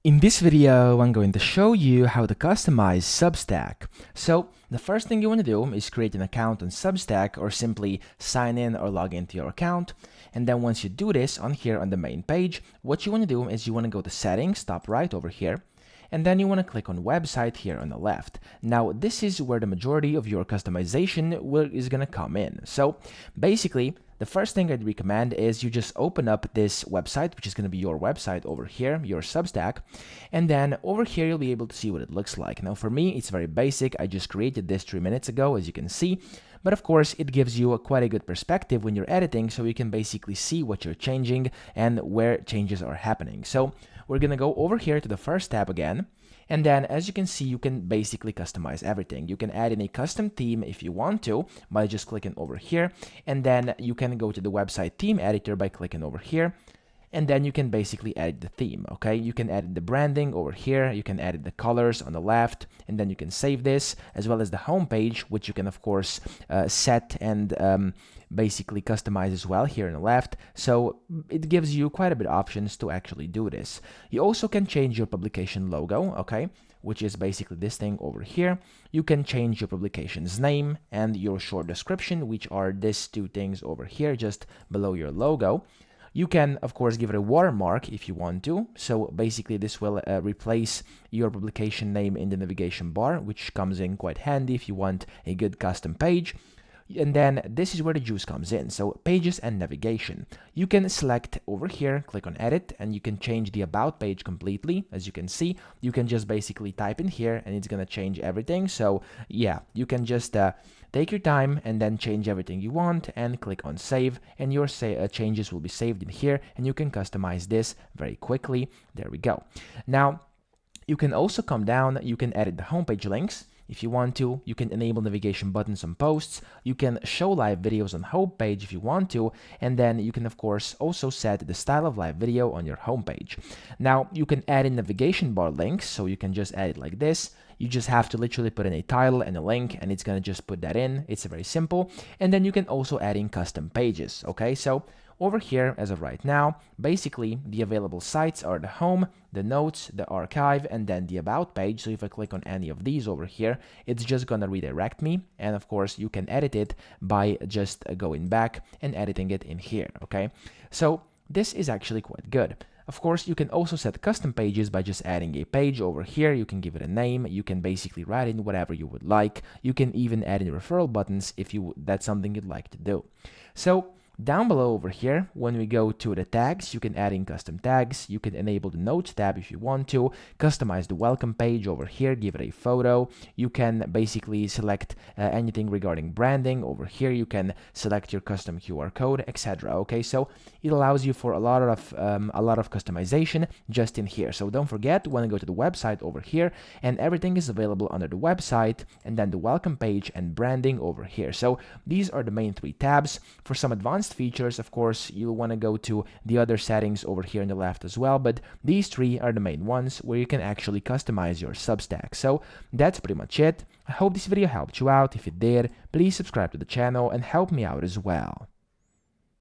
In this video, I'm going to show you how to customize Substack. So the first thing you want to do is create an account on Substack or simply sign in or log into your account. And then once you do this on here on the main page, what you want to do is you want to go to settings, top right over here. And then you want to click on website here on the left. Now this is where the majority of your customization is going to come in. So basically, the first thing I'd recommend is you just open up this website, which is going to be your website over here, your Substack, and then over here you'll be able to see what it looks like. Now for me, it's very basic. I just created this 3 minutes ago, as you can see. But of course, it gives you quite a good perspective when you're editing, so you can basically see what you're changing and where changes are happening. So we're going to go over here to the first tab again. And then, as you can see, you can basically customize everything. You can add in a custom theme if you want to by just clicking over here. And then you can go to the website theme editor by clicking over here. And then you can basically edit the theme, okay? You can edit the branding over here, you can edit the colors on the left, and then you can save this, as well as the home page, which you can, of course, set and basically customize as well here on the left. So it gives you quite a bit of options to actually do this. You also can change your publication logo, okay? Which is basically this thing over here. You can change your publication's name and your short description, which are these two things over here, just below your logo. You can, of course, give it a watermark if you want to. So basically, this will replace your publication name in the navigation bar, which comes in quite handy if you want a good custom page. And then this is where the juice comes in. So pages and navigation. You can select over here, click on edit, and you can change the about page completely. As you can see, you can just basically type in here and it's going to change everything. So yeah, you can just take your time and then change everything you want and click on save, and your changes will be saved in here, and you can customize this very quickly. There we go. Now, you can also come down, you can edit the homepage links. If you want to, you can enable navigation buttons on posts. You can show live videos on homepage if you want to, and then you can of course also set the style of live video on your homepage. Now you can add in navigation bar links, so you can just add it like this. You just have to literally put in a title and a link, and it's gonna just put that in. It's very simple. And then you can also add in custom pages. Okay, so over here, as of right now, basically the available sites are the home, the notes, the archive, and then the about page. So if I click on any of these over here, it's just gonna redirect me. And of course, you can edit it by just going back and editing it in here, okay? So this is actually quite good. Of course, you can also set custom pages by just adding a page over here. You can give it a name. You can basically write in whatever you would like. You can even add in referral buttons if that's something you'd like to do. So down below over here, when we go to the tags, you can add in custom tags. You can enable the notes tab if you want to, customize the welcome page over here, give it a photo. You can basically select anything regarding branding over here. You can select your custom QR code, etc. Okay, so it allows you for a lot of customization just in here. So don't forget, when you go to the website over here, and everything is available under the website, and then the welcome page and branding over here. So these are the main 3 tabs. For some advanced features, of course, you'll want to go to the other settings over here on the left as well, but these 3 are the main ones where you can actually customize your Substack. So that's pretty much it. I hope this video helped you out. If it did, please subscribe to the channel and help me out as well.